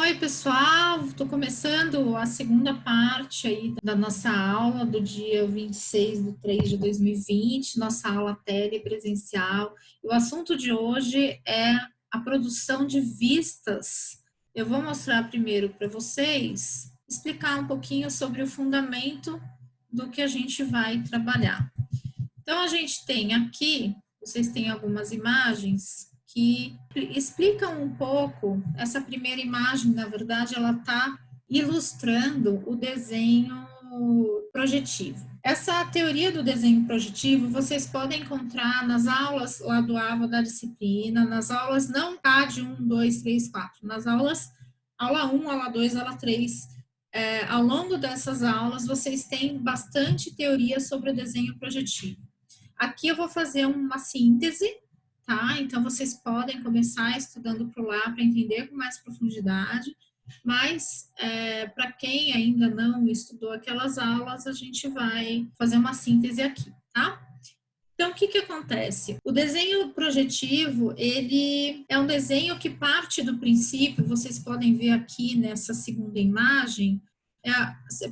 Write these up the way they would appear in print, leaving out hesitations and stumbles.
Oi, pessoal! Estou começando a segunda parte aí da nossa aula do dia 26/3/2020, nossa aula telepresencial. E o assunto de hoje é a produção de vistas. Eu vou mostrar primeiro para vocês, explicar um pouquinho sobre o fundamento do que a gente vai trabalhar. Então, a gente tem aqui, vocês têm algumas imagens que explicam um pouco. Essa primeira imagem, na verdade, ela está ilustrando o desenho projetivo. Essa teoria do desenho projetivo vocês podem encontrar nas aulas lá do AVA da disciplina, nas aulas não CAD 1, 2, 3, 4, nas aulas aula 1, aula 2, aula 3. Ao longo dessas aulas, vocês têm bastante teoria sobre o desenho projetivo. Aqui eu vou fazer uma síntese, tá? Então, vocês podem começar estudando por lá para entender com mais profundidade, mas para quem ainda não estudou aquelas aulas, a gente vai fazer uma síntese aqui, tá? Então, o que que acontece? O desenho projetivo, ele é um desenho que parte do princípio, vocês podem ver aqui nessa segunda imagem,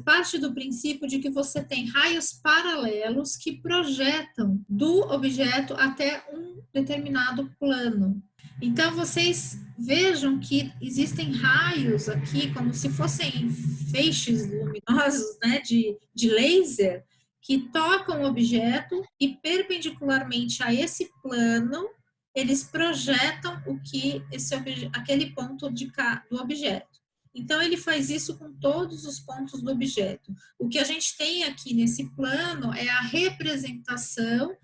parte do princípio de que você tem raios paralelos que projetam do objeto até um determinado plano. Então, vocês vejam que existem raios aqui, como se fossem feixes luminosos, né, de laser, que tocam o objeto e perpendicularmente a esse plano, eles projetam o que aquele ponto do objeto. Então, ele faz isso com todos os pontos do objeto. O que a gente tem aqui nesse plano é a representação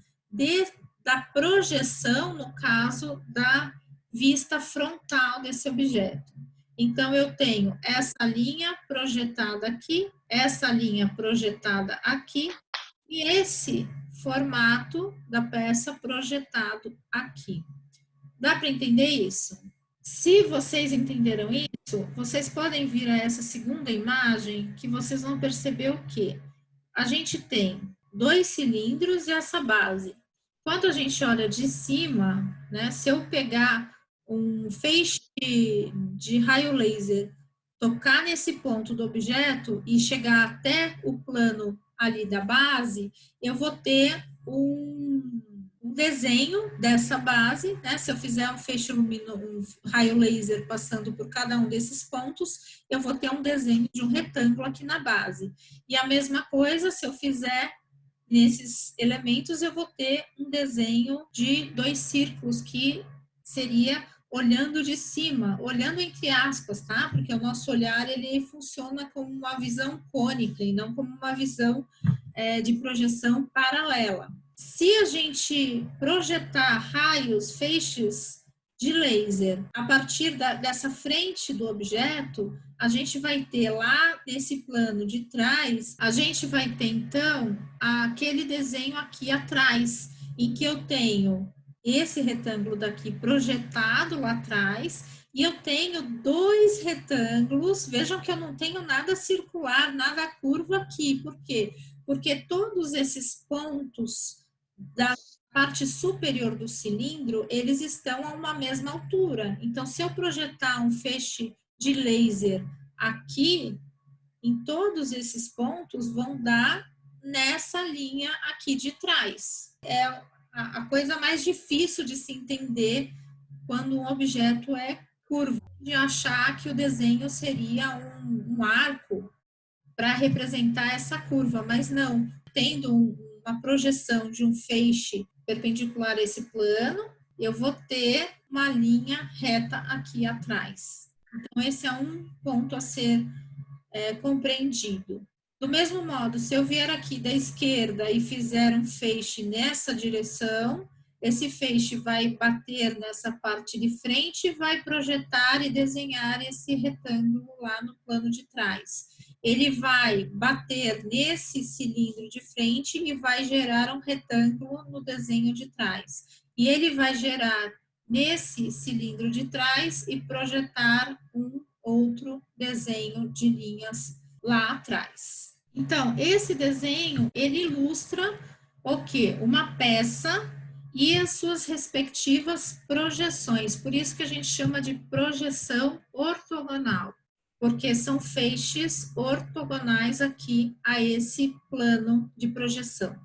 da projeção, no caso, da vista frontal desse objeto. Então, eu tenho essa linha projetada aqui, essa linha projetada aqui, e esse formato da peça projetado aqui. Dá para entender isso? Se vocês entenderam isso, vocês podem vir a essa segunda imagem que vocês vão perceber o quê? A gente tem dois cilindros e essa base. Quando a gente olha de cima, né, se eu pegar um feixe de raio laser, tocar nesse ponto do objeto e chegar até o plano ali da base, eu vou ter um desenho dessa base, né? Se eu fizer um feixe luminoso, um raio laser passando por cada um desses pontos, eu vou ter um desenho de um retângulo aqui na base. E a mesma coisa, se eu fizer nesses elementos, eu vou ter um desenho de dois círculos, que seria olhando de cima, olhando entre aspas, tá? Porque o nosso olhar, ele funciona como uma visão cônica e não como uma visão de projeção paralela. Se a gente projetar raios, feixes de laser a partir dessa frente do objeto, a gente vai ter lá nesse plano de trás, a gente vai ter então aquele desenho aqui atrás, em que eu tenho esse retângulo daqui projetado lá atrás, e eu tenho dois retângulos. Vejam que eu não tenho nada circular, nada curvo aqui. Por quê? Porque todos esses pontos da parte superior do cilindro, eles estão a uma mesma altura. Então, se eu projetar um feixe de laser aqui, em todos esses pontos vão dar nessa linha aqui de trás. É a coisa mais difícil de se entender quando um objeto é curvo, de achar que o desenho seria um arco para representar essa curva, mas não. Tendo uma projeção de um feixe perpendicular a esse plano, eu vou ter uma linha reta aqui atrás. Então, esse é um ponto a ser compreendido. Do mesmo modo, se eu vier aqui da esquerda e fizer um feixe nessa direção, esse feixe vai bater nessa parte de frente e vai projetar e desenhar esse retângulo lá no plano de trás. Ele vai bater nesse cilindro de frente e vai gerar um retângulo no desenho de trás. E ele vai gerar nesse cilindro de trás e projetar um outro desenho de linhas lá atrás. Então, esse desenho, ele ilustra o quê? Uma peça e as suas respectivas projeções. Por isso que a gente chama de projeção ortogonal. porque são feixes ortogonais aqui a esse plano de projeção.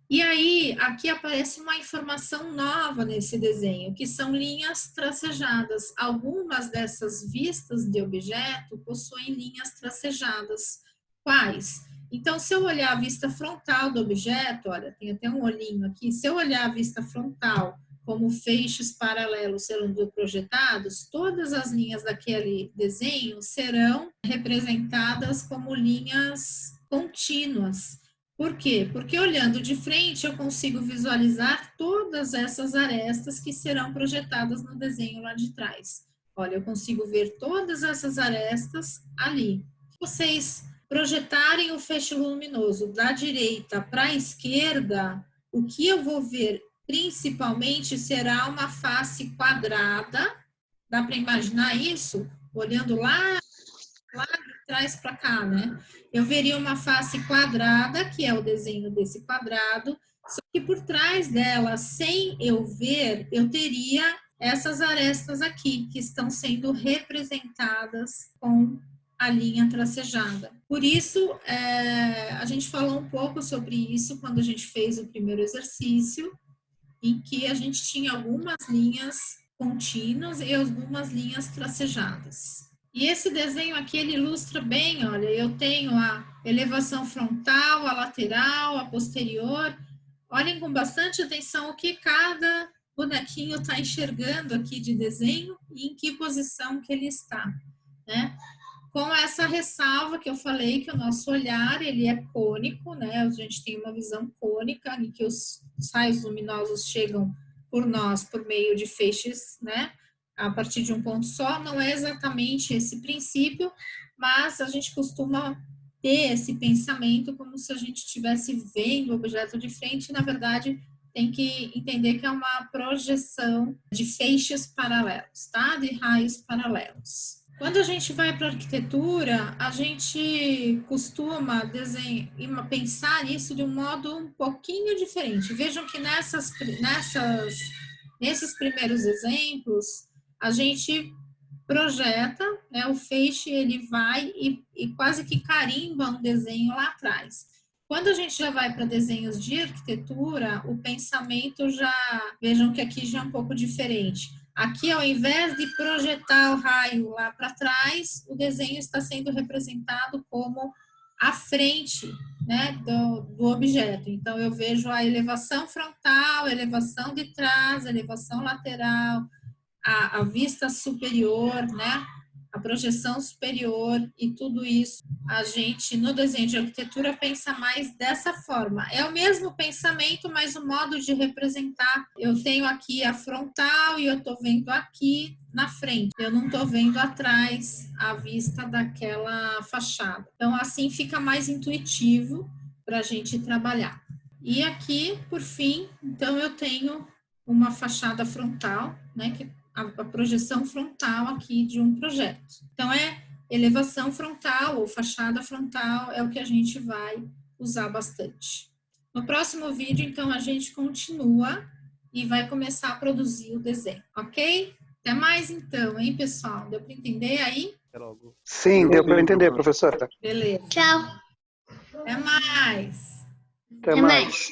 E aí, aqui aparece uma informação nova nesse desenho, que são linhas tracejadas. Algumas dessas vistas de objeto possuem linhas tracejadas. Quais? Então, se eu olhar a vista frontal do objeto, olha, tem até um olhinho aqui, se eu olhar a vista frontal como feixes paralelos sendo projetados, todas as linhas daquele desenho serão representadas como linhas contínuas. Por quê? Porque olhando de frente eu consigo visualizar todas essas arestas que serão projetadas no desenho lá de trás. Olha, eu consigo ver todas essas arestas ali. Se vocês projetarem o feixe luminoso da direita para a esquerda, o que eu vou ver principalmente será uma face quadrada. Dá para imaginar isso? Olhando lá de trás para cá, né? Eu veria uma face quadrada, que é o desenho desse quadrado, só que por trás dela, sem eu ver, eu teria essas arestas aqui, que estão sendo representadas com a linha tracejada. Por isso, a gente falou um pouco sobre isso quando a gente fez o primeiro exercício, em que a gente tinha algumas linhas contínuas e algumas linhas tracejadas. E esse desenho aqui, ele ilustra bem, olha, eu tenho a elevação frontal, a lateral, a posterior. Olhem com bastante atenção o que cada bonequinho está enxergando aqui de desenho e em que posição que ele está, né? Com essa ressalva que eu falei, que o nosso olhar, ele é cônico, né? A gente tem uma visão cônica, em que os raios luminosos chegam por nós por meio de feixes, né? A partir de um ponto só, não é exatamente esse princípio, mas a gente costuma ter esse pensamento como se a gente estivesse vendo o objeto de frente, e, na verdade, tem que entender que é uma projeção de feixes paralelos, tá? De raios paralelos. Quando a gente vai para a arquitetura, a gente costuma pensar nisso de um modo um pouquinho diferente. Vejam que nesses primeiros exemplos, a gente projeta, né, o feixe ele vai e quase que carimba um desenho lá atrás. Quando a gente já vai para desenhos de arquitetura, o pensamento vejam que aqui já é um pouco diferente. Aqui, ao invés de projetar o raio lá para trás, o desenho está sendo representado como a frente, né, do objeto. Então, eu vejo a elevação frontal, a elevação de trás, a elevação lateral, a vista superior, né, a projeção superior e tudo isso. A gente, no desenho de arquitetura, pensa mais dessa forma. É o mesmo pensamento, mas o modo de representar. Eu tenho aqui a frontal e eu estou vendo aqui na frente. Eu não estou vendo atrás a vista daquela fachada. Então, assim fica mais intuitivo para a gente trabalhar. E aqui, por fim, então eu tenho uma fachada frontal, né, que a projeção frontal aqui de um projeto. Então, elevação frontal ou fachada frontal é o que a gente vai usar bastante. No próximo vídeo, então, a gente continua e vai começar a produzir o desenho, ok? Até mais, então, hein, pessoal? Deu para entender aí? Sim, deu para entender, professora. Beleza. Tchau. Até mais. Até mais.